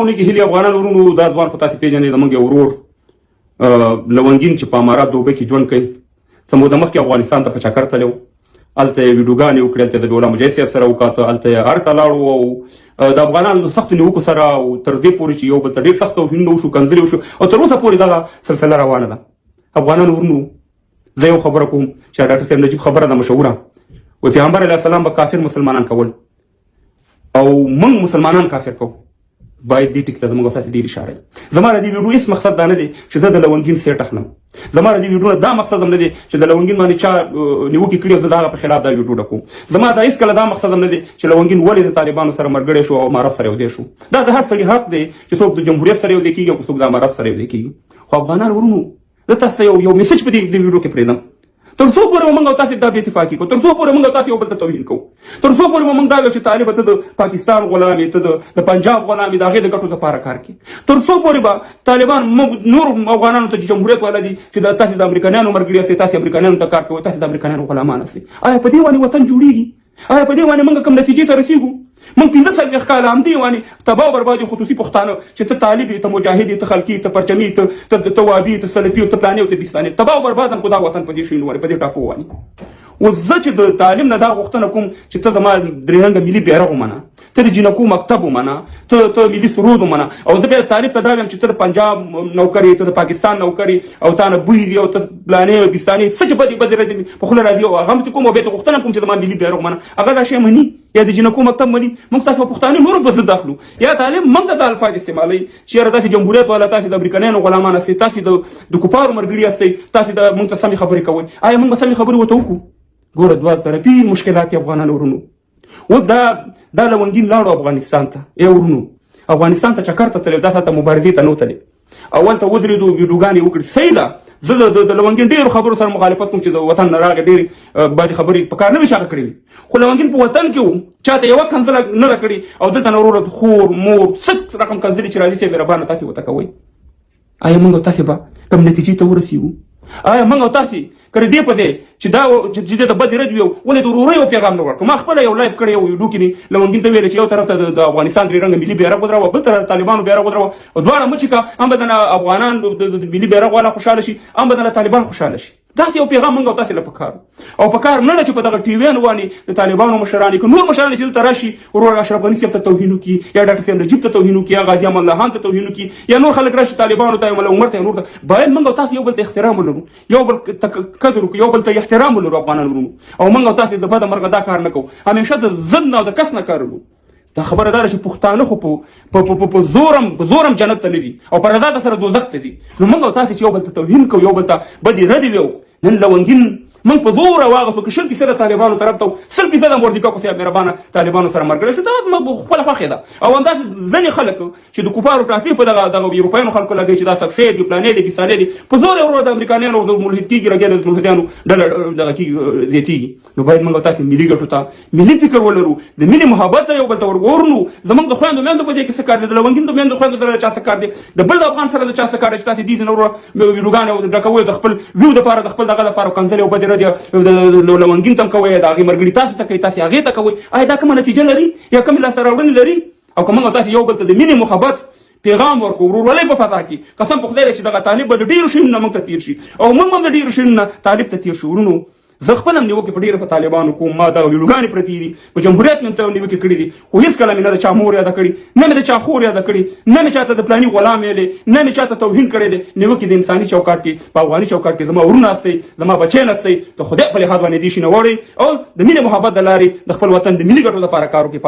زمونږ کې هلي افغانان ورونو دا ځوان خو تاسې پېژنئ زموږ یو ورور لونګین چې په امارات دوبۍ کې ژوند کوي څه موده مخکې افغانستان ته په چکر تللی و هلته یې ویډیوګانې وکړې هلته د ډوله مجید صاحب سره وکاته هلته یې ارته لاړو او د افغانانو سختو نیوکو سره او تر دې پورې چې یو بل ته ډېر سخت توهینونه وشو کنځلې وشو او تر اوسه پورې دغه سلسله روانه ده افغانانو ورونو زه یو خبره کوم چې ډاکټر صاحب نجیب خبره ده مشهوره و پیغمبر علیه السلام به کافر مسلمانان کول او موږ مسلمانان کافر کوو باید دې ټکي ته زموږ اساسي ډېر اشاره وي زما د دې ویډیو هېڅ مقصد دا نه دی چې زه د لونګین سیټ اخلم زما د دې ویډیو نه دا مقصد هم نه دی چې د لونګین باندې چا نیوکې کړي او زه د هغه په خلاف دا ویډیو ډکوم زما دا هېڅکله دا مقصد هم نه دی چې لونګین ولې د طالبانو سره ملګری شو او امارت سره یوځای شو دا د هر سړي حق دی چې څوک د جمهوریت سره یوځای کېږي او څوک د امارت سره یوځای کېږي خو افغانان ورونو زه تاسو ته یو میسج په دې ویډیو کې پرېږدم تر څو پورې موږ او تاسو دا بې اتفاقي کوو تر څو پورې موږ او تاسو یو بل ته توهین کوو تر څو پورې موږ دا وایو چې طالب ته د پاکستان غلام یې ته د پنجاب غلام یې د هغې د ګټو لپاره کار کوي تر څو پورې به طالبان موږ نور افغانانو ته چې جمهوریت والا دي چې تاسو د امریکایانو ملګري یاستئ تاسو امریکایانو ته کار کوئ تاسو د امریکایانو غلامان یاستئ آیا په دې باندې وطن جوړېږي آیا په دې باندې موږ کوم نتیجې ته رسېږو موږ 15 کاله همدې باندې تباه او برباد خصوصي پښتانه چې ته طالب یې ته مجاهد یې ته خلقي ته پرچمي ته وابي ته سلفي ته پلاني او ته بستاني تباه او برباد هم خو دا وطن په دې شیانو باندې په دې ټاپو باندې اوس زه چې د تعلیم نه دا غوښتنه کوم چې ته زما درې رنګه ملي بیرغ ومنه ته د جنکو مکتب ومنه ته ملي سرود ومنه او زه بیا طالب ته دا وایم چې ته د پنجاب نوکر یې ته د پاکستان نوکر یې او تا نه بوی دي او ته پلانې او بستاني څه چې بدې بدې راځي په خوله راځي او هغه هم کوم او بیا ته غوښتنه کوم چې زما ملي بیرغ ومنه هغه دا شی مني یا د جنکو مکتب مني موږ تاسو په پښتانه نور په ضد داخلو یا طالب موږ ته د الفاظ استعمالوي چې یاره تاسو جمهوریت والا تاسو د امریکایانو غلامان یاستئ تاسو د کفارو ملګري یاستئ تاسو د موږ ته سمې خبرې کوئ آیا موږ به سمې خبرې ورته وکړو ګوره دوه طرفي مشکلات یې افغانانو ورونو اوس دا لونګین لاړو افغانستان ته ای ورونو افغانستان ته چکر ته تللی دا ته مبارزې ته نه وتلی اول ته ودرېدو ویډیوګانې وکړې صحیح ده زه د لونګین ډېرو خبرو سره مخالفت کوم چې د وطن نه راغی ډېرې بعضې خبرې په کار نه وي چې هغه کړې وي خو لونګین په وطن کې و چاته یوه کنځله نه ده کړې او دلته نه وروره خور مور څه رقم کنځلې چې راځي صاحب مهربانه تاسې ورته کوئ آیا موږ او تاسې به کوم نتیجې ته ورسېږو آیا موږ او تاسې که دې په دی چې دا چې د بدې رد وي ولې د ورورۍ یو پیغام نه ورکړو ما خپله یو لایف کړی یو ویډیو کې لونګین ته ویلې چې یو طرف ته د افغانستان درې رنګه ملي بیرغ ودروه بل طرف طالبانو بیرغ ودروه او دواړه مه چې که هم به د افغانان د ملي بیرغ والا خوشحاله شي هم به د طالبان خوشحاله شي داسې یو پیغام موږ او تاسې له پکار او پکار نه ده چې په دغه ټیویانو باندې د طالبانو مشران که نور مشران چې دلته راشي ورور اشرف غني صاحب ته توهین وکړي یا ډاکټر صاحب نجیب ته توهین وکړي یا غازي امان الله خان ته توهین وکړي یا نور خلک راشي طالبانو ته یا ملا عمر ته نور ته باید موږ او تاسې یو بل ته احترام ولرو یو بل ته قدر وکړو یو بل ته احترام ولرو افغانان ورونو او موږ او تاسې د بده مرغه دا کار نه کوو همیشه د ضد نه او د کس نه کار وکړو دا خبره دا ده چې پښتانه خو په زورم جنت ته نه دي او په رضا سره دوزخ ته دي نو موږ او تاسې چې یو بل ته توهین کوو یو بل ته بدې ردې ویو نن لونګین موږ په زوره واغسو که 100% طالبانو طرف ته 100% موردیکاکو صاحب مهربانه طالبانو سره مرګړی شو دا زما خپله خوښې ده او همداسې ځینې خلک چې د کفارو ټاپې په دغه اروپایانو خلکو لګوي چې دا سب شی دي پلانې دي بستانې دي په زور یې ورور د امریکایانو د ملحد کېږي لګیا د ملحدیانو ډله دغه کېږي زیاتېږي نو باید موږ تاسې ملي ګټو ته ملي فکر ولرو د مینې محبت ته یو بل ته ورورنو زموږ د خویندو میندو په دې کې څه کار دی د لونګین د میندو خویندو سره د چا څه کار دی د بل د افغان سره د چا څه کار دی چې تاسې دې نه وروره ویډیوګانې ډکوئ د خپل ویو دپاره د خپل دغه دپاره کنځلې او بدې ردې لونګین تم کوي د هغې ملګري تاسو ته کوي تاسې هغې ته کوئ آیا دا کومه نتیجه لري یا کومې لاسته راوړنې لري او که موږ تاسې یو بل ته د مینې محبت پیغام ورکړو ورورولۍ په فضا کې قسم په خدای دی چې دغه طالب به د ډېرو شیانو نه موږ ته تېر شي او موږ هم د ډېرو شیانو نه طالب ته تېر شو ورونو زه خپله هم نیوکې په ډېره په طالبانو کوم ما دغه ویډیوګانې پرتې دي په جمهوریت مې ته نیوکې کړي دي خو هېڅکله مې نه د چا مور یاده کړي نه مې د چا خور یاده کړي نه مې چاته د پلاني غلام ویلې نه مې چاته توهین کړی دی نیوکې د انساني چوکاټ کې په افغاني چوکاټ کې زما ورونه هستئ زما بچیان هستئ د خدای په لحاظ باندې دې شي نه وړئ او د مینې محبت د لارې د خپل وطن د ملي ګټو لپاره کار وکړئ